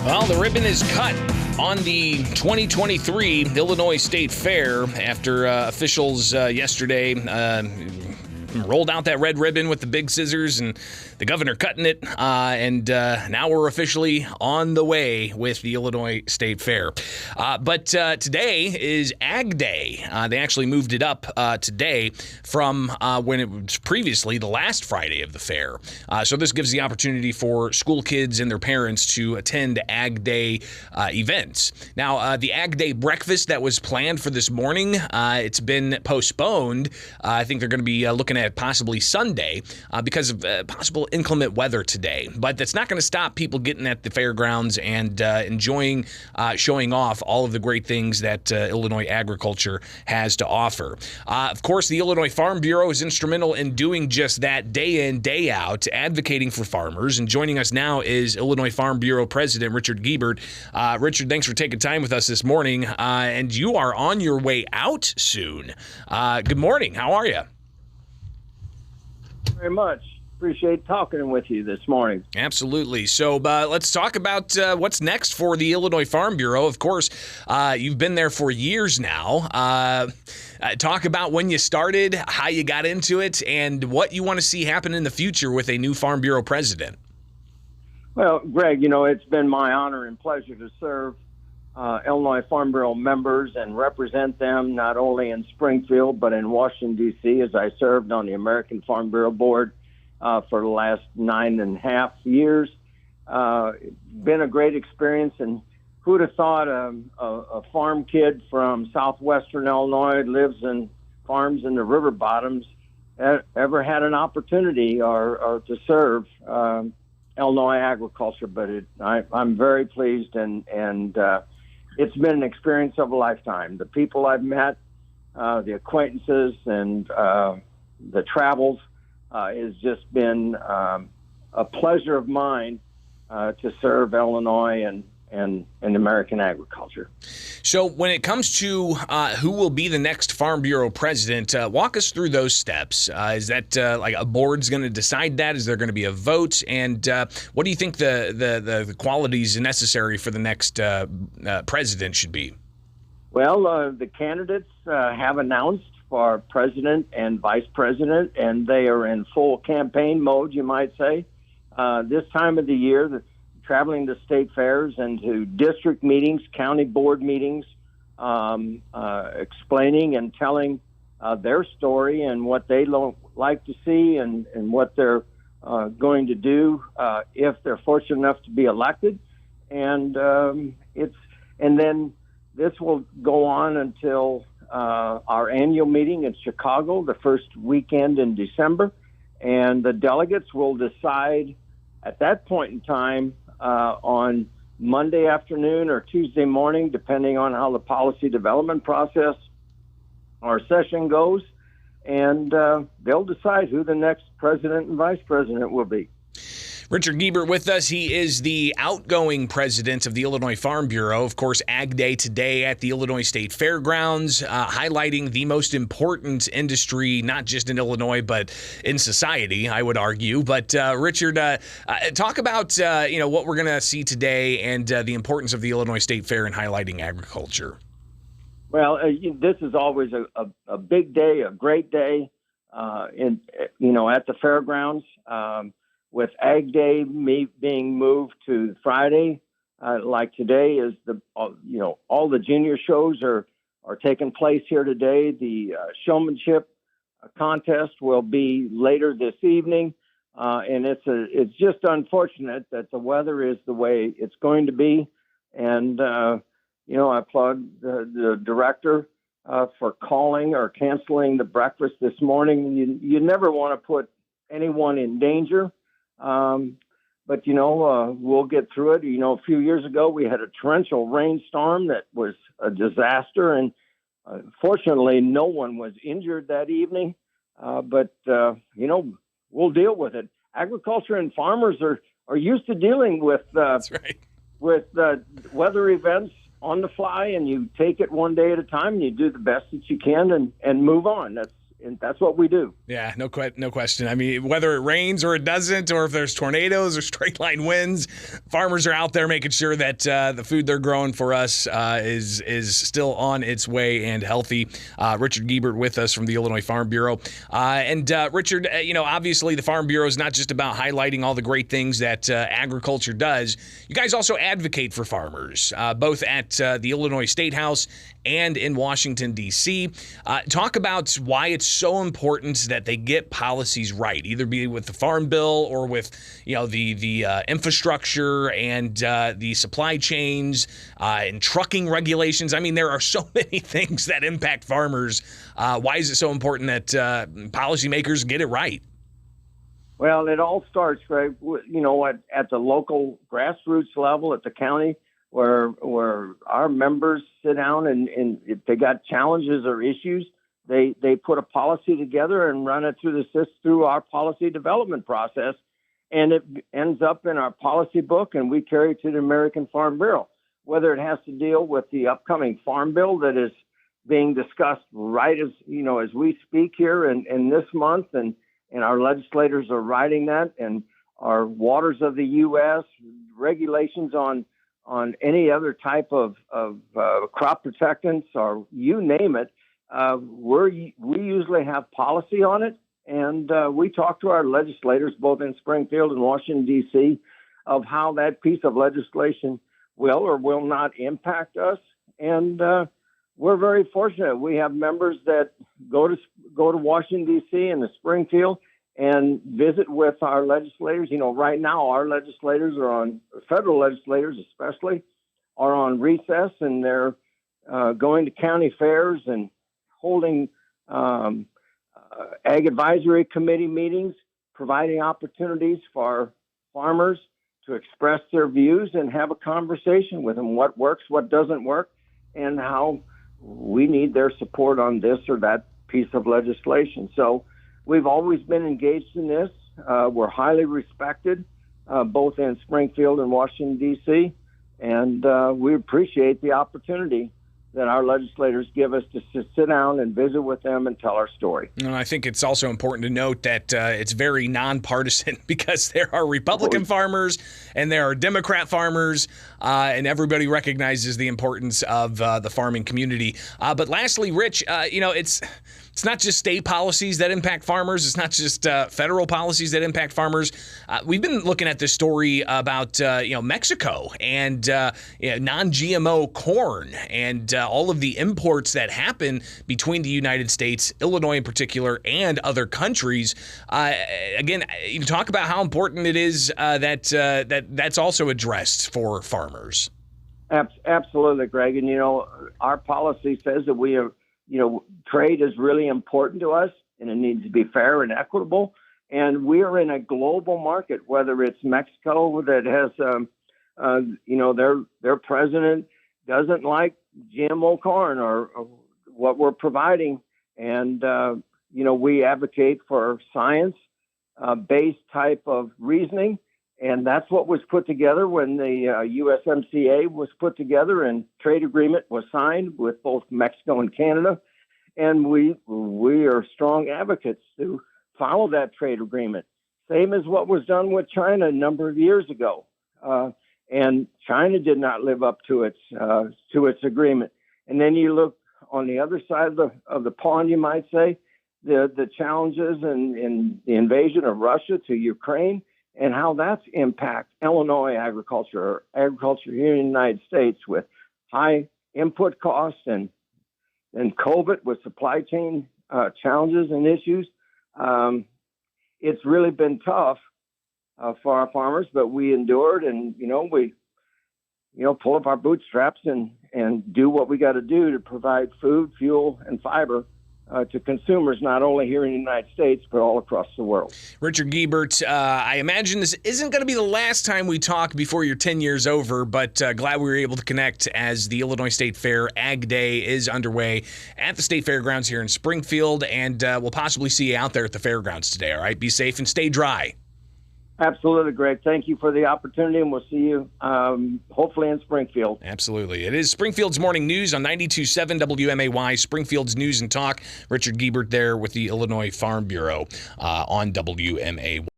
Well, the ribbon is cut on the 2023 Illinois State Fair after officials yesterday rolled out that red ribbon with the big scissors and the governor cutting it. And now we're officially on the way with the Illinois State Fair. But today is Ag Day. They actually moved it up today from when it was previously the last Friday of the fair. So this gives the opportunity for school kids and their parents to attend Ag Day events. Now, the Ag Day breakfast that was planned for this morning, it's been postponed. I think they're going to be looking at possibly Sunday because of possible inclement weather today. But that's not going to stop people getting at the fairgrounds and enjoying showing off all of the great things that Illinois agriculture has to offer. Of course, the Illinois Farm Bureau is instrumental in doing just that day in, day out, advocating for farmers. And joining us now is Illinois Farm Bureau President Richard Guebert. Richard, thanks for taking time with us this morning. And you are on your way out soon. Good morning. How are you? Very much. Appreciate talking with you this morning. Absolutely. So let's talk about what's next for the Illinois Farm Bureau. Of course, you've been there for years now. Talk about when you started, how you got into it, and what you want to see happen in the future with a new Farm Bureau president. Well, Greg, it's been my honor and pleasure to serve Illinois Farm Bureau members and represent them not only in Springfield but in Washington, D.C., as I served on the American Farm Bureau Board for the last 9.5 years. Been a great experience, and who'd have thought a farm kid from southwestern Illinois lives in farms in the river bottoms ever had an opportunity or to serve Illinois agriculture. But I'm very pleased, and it's been an experience of a lifetime. The people I've met, the acquaintances, and the travels has just been a pleasure of mine to serve Illinois and American agriculture. So when it comes to who will be the next Farm Bureau president, walk us through those steps. Is that like a board's going to decide that? Is there going to be a vote? And what do you think the qualities necessary for the next president should be? Well, the candidates have announced for president and vice president, and they are in full campaign mode, you might say. This time of the year, traveling to state fairs and to district meetings, county board meetings, explaining and telling their story and what they like to see and what they're going to do if they're fortunate enough to be elected. And then this will go on until our annual meeting in Chicago, the first weekend in December, and the delegates will decide at that point in time on Monday afternoon or Tuesday morning, depending on how the policy development process or session goes, and they'll decide who the next president and vice president will be. Richard Guebert with us. He is the outgoing president of the Illinois Farm Bureau. Of course, Ag Day today at the Illinois State Fairgrounds, highlighting the most important industry, not just in Illinois, but in society, I would argue. But Richard, talk about what we're going to see today and the importance of the Illinois State Fair in highlighting agriculture. Well, this is always a big day, a great day, at the fairgrounds. With Ag Day being moved to Friday, like today is all the junior shows are taking place here today. The showmanship contest will be later this evening, and it's just unfortunate that the weather is the way it's going to be. And I applaud the director for calling or canceling the breakfast this morning. You never want to put anyone in danger. But we'll get through it. A few years ago, we had a torrential rainstorm that was a disaster. And fortunately, no one was injured that evening. But we'll deal with it. Agriculture and farmers are used to dealing with, That's right. with weather events on the fly, and you take it one day at a time and you do the best that you can and move on. and that's what we do. Yeah, no question. I mean, whether it rains or it doesn't, or if there's tornadoes or straight line winds, farmers are out there making sure that the food they're growing for us is still on its way and healthy. Richard Guebert with us from the Illinois Farm Bureau. Richard, obviously the Farm Bureau is not just about highlighting all the great things that agriculture does. You guys also advocate for farmers, both at the Illinois State House and in Washington, D.C. Talk about why it's so important that they get policies right, either be with the Farm Bill or with the infrastructure and the supply chains and trucking regulations. I mean, there are so many things that impact farmers. Why is it so important that policymakers get it right? Well, it all starts, Greg, at the local grassroots level, at the county, where our members sit down and if they got challenges or issues, they put a policy together and run it through our policy development process, and it ends up in our policy book, and we carry it to the American Farm Bureau. Whether it has to deal with the upcoming Farm Bill that is being discussed right as we speak here in this month, and our legislators are writing that, and our waters of the U.S. regulations on any other type of crop protectants, or you name it, we usually have policy on it, and we talk to our legislators both in Springfield and Washington, D.C., of how that piece of legislation will or will not impact us. And we're very fortunate. We have members that go to Washington, D.C. and to Springfield and visit with our legislators. Right now our legislators federal legislators especially, are on recess, and they're going to county fairs and holding ag advisory committee meetings, providing opportunities for farmers to express their views and have a conversation with them, what works, what doesn't work, and how we need their support on this or that piece of legislation. So we've always been engaged in this. We're highly respected, both in Springfield and Washington, D.C., and we appreciate the opportunity that our legislators give us to sit down and visit with them and tell our story. And I think it's also important to note that it's very nonpartisan, because there are Republican farmers and there are Democrat farmers, and everybody recognizes the importance of the farming community. But lastly, Rich, it's not just state policies that impact farmers. It's not just federal policies that impact farmers. We've been looking at this story about Mexico and non-GMO corn and all of the imports that happen between the United States, Illinois in particular, and other countries. Again, you talk about how important it is that's also addressed for farmers. Absolutely, Greg. And our policy says that we are. Trade is really important to us, and it needs to be fair and equitable. And we are in a global market, whether it's Mexico that has, their president doesn't like GMO corn or what we're providing. And, we advocate for science-based type of reasoning. And that's what was put together when the USMCA was put together and trade agreement was signed with both Mexico and Canada. And we are strong advocates to follow that trade agreement. Same as what was done with China a number of years ago. And China did not live up to its agreement. And then you look on the other side of the pond, you might say, the challenges and the invasion of Russia to Ukraine, and how that's impact Illinois agriculture here in the United States with high input costs and COVID with supply chain challenges and issues. It's really been tough for our farmers, but we endured, and we pull up our bootstraps and do what we got to do to provide food, fuel, and fiber to consumers, not only here in the United States, but all across the world. Richard Guebert, I imagine this isn't going to be the last time we talk before your 10 years over, but glad we were able to connect as the Illinois State Fair Ag Day is underway at the State Fairgrounds here in Springfield, and we'll possibly see you out there at the fairgrounds today, all right? Be safe and stay dry. Absolutely, Greg. Thank you for the opportunity, and we'll see you hopefully in Springfield. Absolutely. It is Springfield's Morning News on 92.7 WMAY, Springfield's News and Talk. Richard Guebert there with the Illinois Farm Bureau on WMAY.